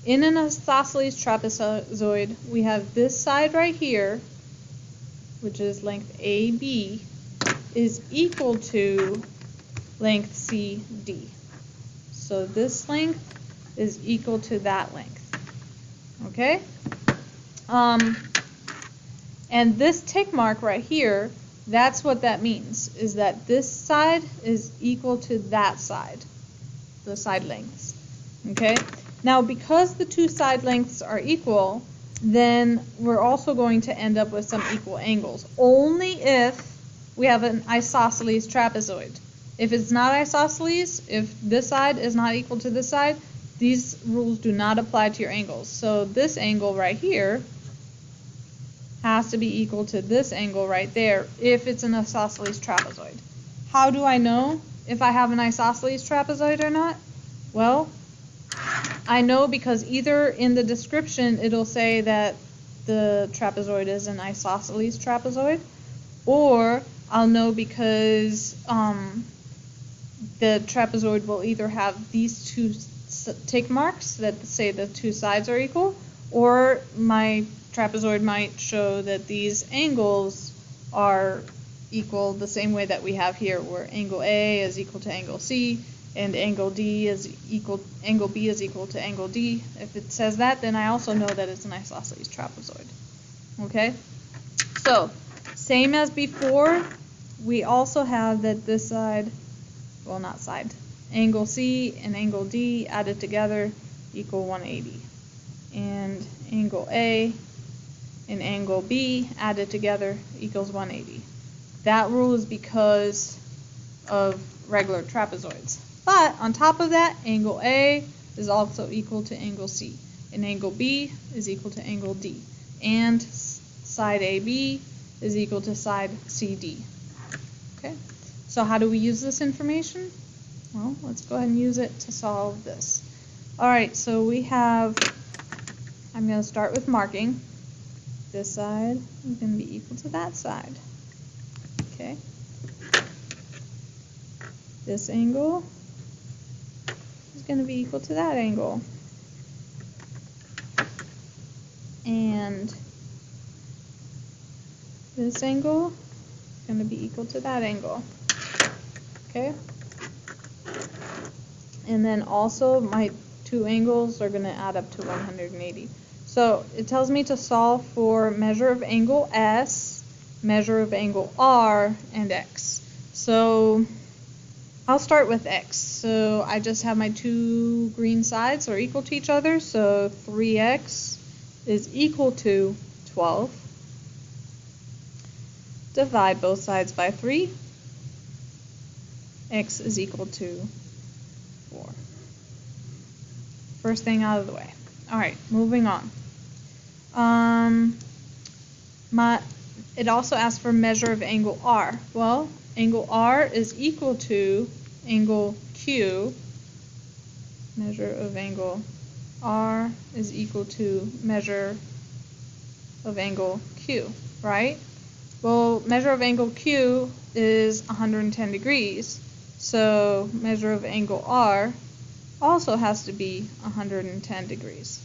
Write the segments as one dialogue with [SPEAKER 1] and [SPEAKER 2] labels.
[SPEAKER 1] in an isosceles trapezoid, we have this side right here, which is length AB, is equal to length CD. So this length is equal to that length. Okay? And this tick mark right here, that's what that means, is that this side is equal to that side, the side lengths. Okay? Now, because the two side lengths are equal, then we're also going to end up with some equal angles, only if we have an isosceles trapezoid. If it's not isosceles, if this side is not equal to this side, these rules do not apply to your angles. So this angle right here has to be equal to this angle right there if it's an isosceles trapezoid. How do I know if I have an isosceles trapezoid or not? Well, I know because either in the description it'll say that the trapezoid is an isosceles trapezoid, or I'll know because the trapezoid will either have these two tick marks that say the two sides are equal, or my trapezoid might show that these angles are equal the same way that we have here, where angle A is equal to angle C, and angle B is equal to angle D. If it says that, then I also know that it's an isosceles trapezoid. Okay? So, same as before, we also have that this side, well, not side, angle C and angle D added together equal 180. And angle A and angle B added together equals 180. That rule is because of regular trapezoids. But on top of that, angle A is also equal to angle C, and angle B is equal to angle D, and side AB is equal to side CD. Okay, so how do we use this information? Well, let's go ahead and use it to solve this. All right, so we have, I'm going to start with marking. This side is going to be equal to that side. Okay. This angle is going to be equal to that angle. And this angle is going to be equal to that angle. Okay? And then also my two angles are going to add up to 180. So it tells me to solve for measure of angle S, measure of angle R, and X. So I'll start with X. So I just have my two green sides are equal to each other. So 3x is equal to 12. Divide both sides by 3. X is equal to 4. First thing out of the way. All right, moving on. It also asks for measure of angle R. Well, angle R is equal to angle Q. Measure of angle R is equal to measure of angle Q, right? Well, measure of angle Q is 110 degrees, so measure of angle R also has to be 110 degrees.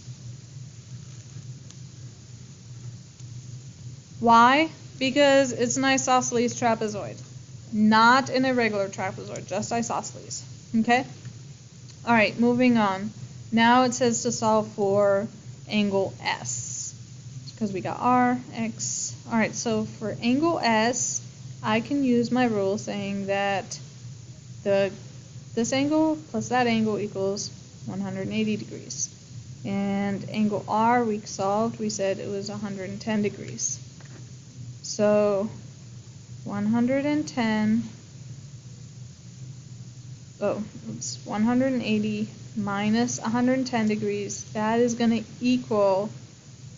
[SPEAKER 1] Why? Because it's an isosceles trapezoid, not an irregular trapezoid, just isosceles. Okay? All right, moving on. Now it says to solve for angle S, because we got R, X. All right, so for angle S, I can use my rule saying that this angle plus that angle equals 180 degrees. And angle R we solved, we said it was 110 degrees. So 110, it's 180 minus 110 degrees. That is going to equal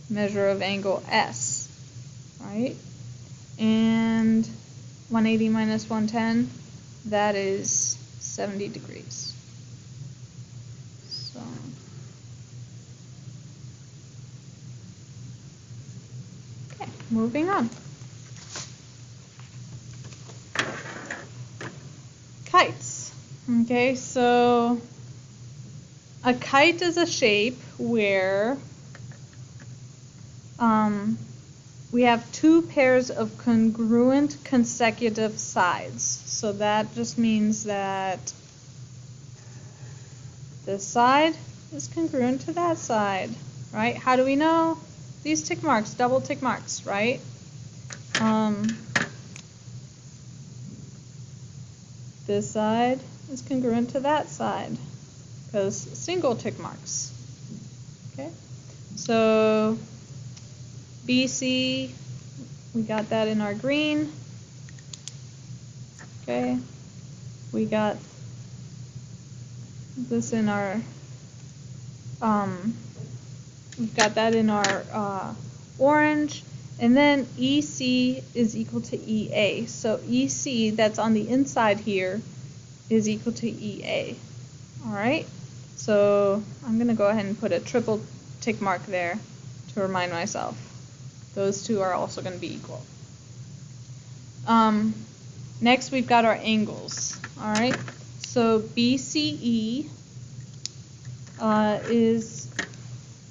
[SPEAKER 1] measure of angle S, right? And 180 minus 110, that is 70 degrees. So okay, moving on. Kites. Okay, so A kite is a shape where we have two pairs of congruent consecutive sides. So that just means that this side is congruent to that side, right? How do we know? These tick marks, double tick marks, right? This side is congruent to that side because single tick marks. Okay, so BC, we got that in our green. Okay, we got this in our, we've got that in our orange. And then EC is equal to EA. So EC, that's on the inside here, is equal to EA. All right? So I'm going to go ahead and put a triple tick mark there to remind myself. Those two are also going to be equal. Next, we've got our angles. All right? So BCE is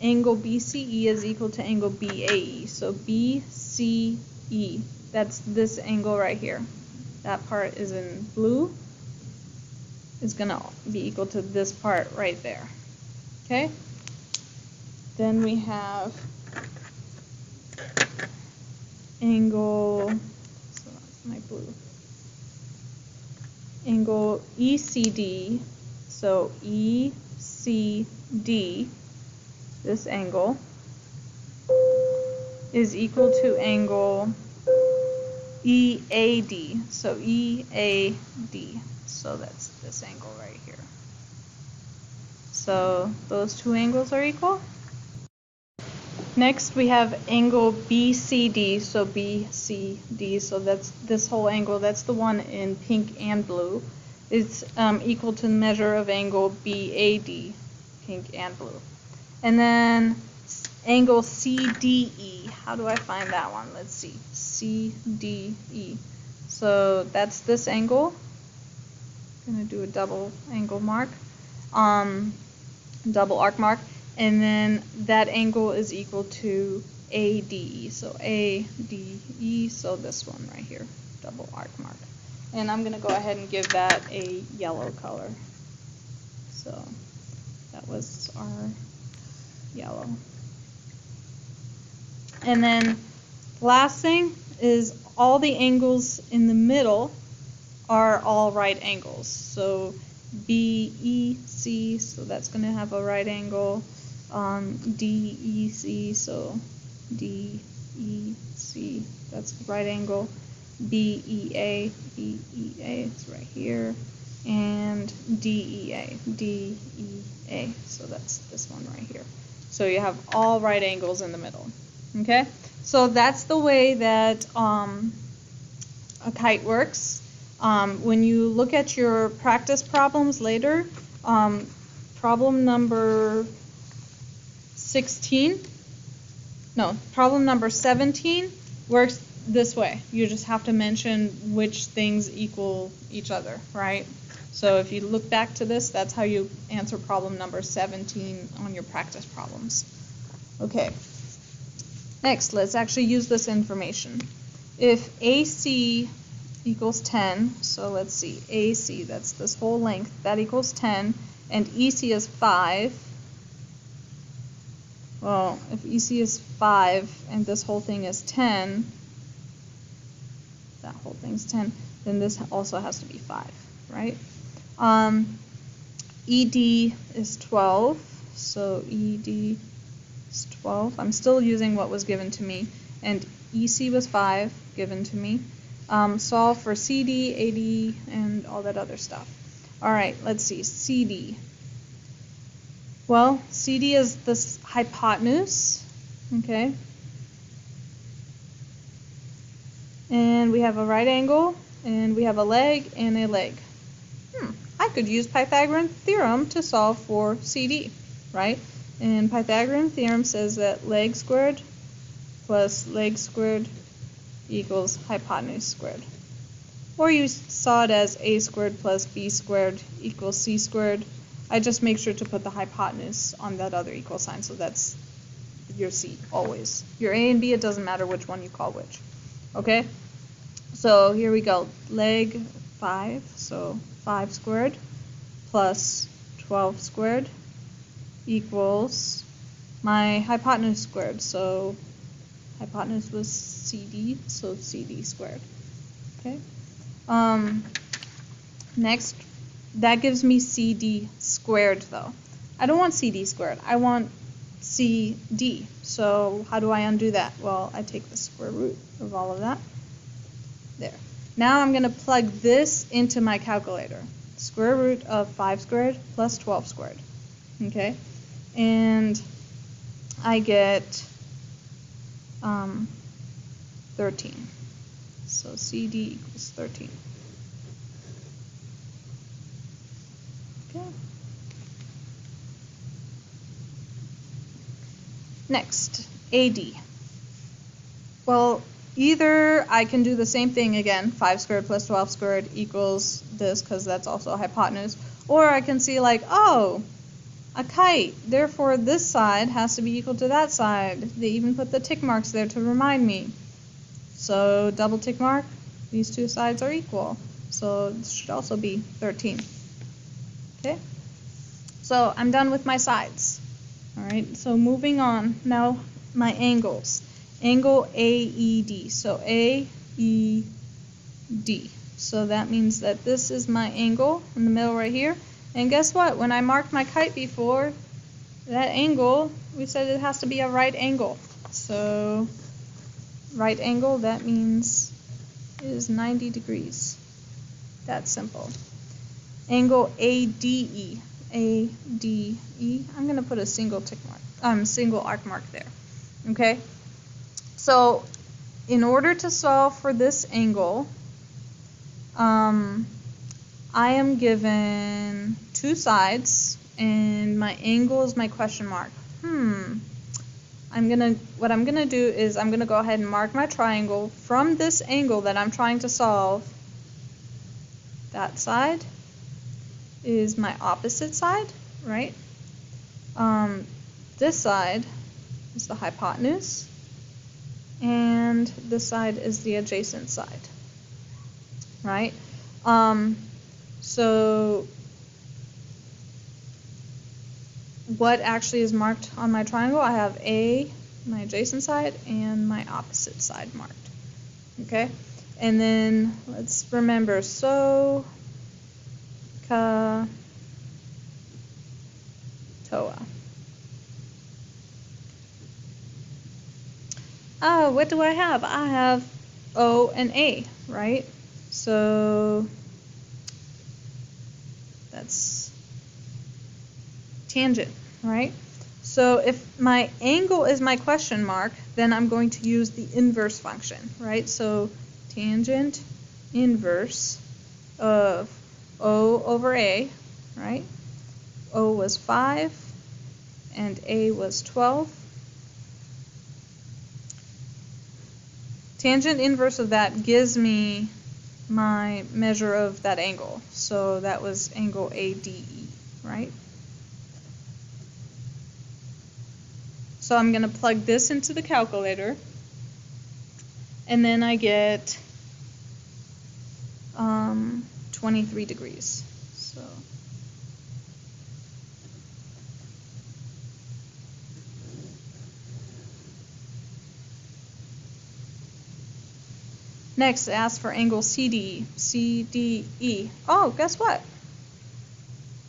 [SPEAKER 1] angle BCE is equal to angle BAE. So BCE, that's this angle right here. That part is in blue, is going to be equal to this part right there. Okay? Then we have angle, so that's my blue, angle ECD, so ECD, this angle, is equal to angle EAD, so EAD, so that's this angle right here. So those two angles are equal. Next we have angle BCD, so BCD, so that's this whole angle, that's the one in pink and blue. It's equal to the measure of angle BAD, pink and blue. And then angle CDE, how do I find that one? Let's see, CDE. So that's this angle. I'm going to do a double angle mark, double arc mark. And then that angle is equal to ADE, so ADE, so this one right here, double arc mark. And I'm going to go ahead and give that a yellow color. So that was our yellow. And then last thing is all the angles in the middle are all right angles. So BEC, so that's going to have a right angle. DEC, so DEC, that's right angle. BEA, BEA, it's right here. And DEA, DEA, so that's this one right here. So you have all right angles in the middle. Okay, so that's the way that a kite works. When you look at your practice problems later, problem number 17 works this way. You just have to mention which things equal each other, right? So if you look back to this, that's how you answer problem number 17 on your practice problems. Okay. Next, let's actually use this information. If AC equals 10, so let's see, AC, that's this whole length, that equals 10, and EC is 5. Well, if EC is 5 and this whole thing is 10, that whole thing's 10, then this also has to be 5, right? ED is 12, so ED is 12. I'm still using what was given to me, and EC was 5 given to me. Solve for CD, AD, and all that other stuff. All right, let's see, CD. Well, CD is this hypotenuse, okay? And we have a right angle, and we have a leg and a leg. I could use Pythagorean Theorem to solve for CD, right? And Pythagorean Theorem says that leg squared plus leg squared equals hypotenuse squared. Or you saw it as a squared plus b squared equals c squared. I just make sure to put the hypotenuse on that other equal sign, so that's your C always. Your A and B, it doesn't matter which one you call which. Okay? So here we go. Leg 5, so 5 squared plus 12 squared equals my hypotenuse squared. So hypotenuse was CD, so CD squared. Okay? Next, that gives me CD squared though. I don't want CD squared. I want CD. So how do I undo that? Well, I take the square root of all of that. There. Now I'm going to plug this into my calculator. Square root of 5 squared plus 12 squared. Okay? And I get 13. So CD equals 13. Okay. Next, AD. Well, either I can do the same thing again, 5 squared plus 12 squared equals this, because that's also a hypotenuse, or I can see like, oh, a kite, therefore this side has to be equal to that side. They even put the tick marks there to remind me. So double tick mark, these two sides are equal. So this should also be 13. Okay? So I'm done with my sides. All right, so moving on. Now my angles. Angle AED. So AED. So that means that this is my angle in the middle right here. And guess what? When I marked my kite before, that angle, we said it has to be a right angle. So right angle, that means is 90 degrees. That's simple. Angle ADE. ADE. I'm going to put a single tick mark, single arc mark there. Okay? So in order to solve for this angle, I am given two sides, and my angle is my question mark. What I'm gonna do is I'm gonna go ahead and mark my triangle from this angle that I'm trying to solve. That side is my opposite side, right? This side is the hypotenuse, and this side is the adjacent side, right? So what actually is marked on my triangle? I have A, my adjacent side, and my opposite side marked. Okay? And then let's remember, so, ka, toa. What do I have? I have O and A, right? So that's tangent, right? So if my angle is my question mark, then I'm going to use the inverse function, right? So tangent inverse of O over A, right? O was 5 and A was 12. Tangent inverse of that gives me my measure of that angle. So that was angle ADE, right? So I'm going to plug this into the calculator, and then I get 23 degrees. So next, ask for angle CDE. CDE. Oh, guess what?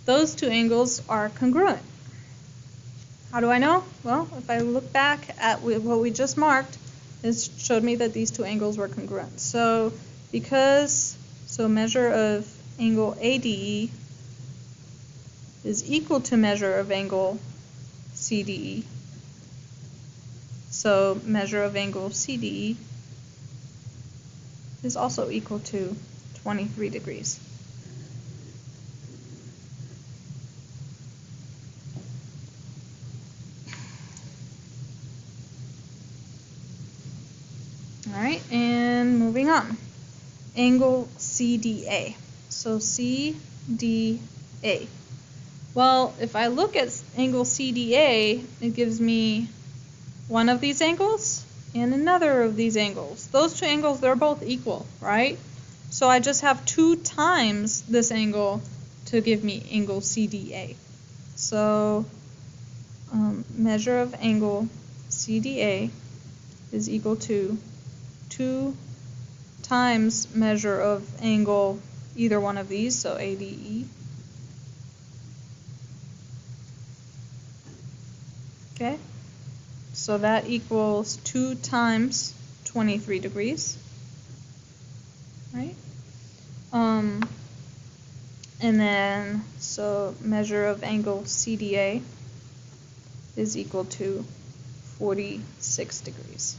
[SPEAKER 1] Those two angles are congruent. How do I know? Well, if I look back at what we just marked, it showed me that these two angles were congruent. So measure of angle ADE is equal to measure of angle CDE. So measure of angle CDE is also equal to 23 degrees. All right, and moving on. Angle CDA. So CDA. Well, if I look at angle CDA, it gives me one of these angles and another of these angles. Those two angles, they're both equal, right? So I just have 2 times this angle to give me angle CDA. So measure of angle CDA is equal to 2 times measure of angle either one of these, so ADE. Okay, so that equals 2 times 23 degrees, right? And then, so measure of angle CDA is equal to 46 degrees.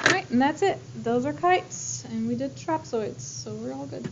[SPEAKER 1] All right, and that's it. Those are kites, and we did trapezoids, so we're all good.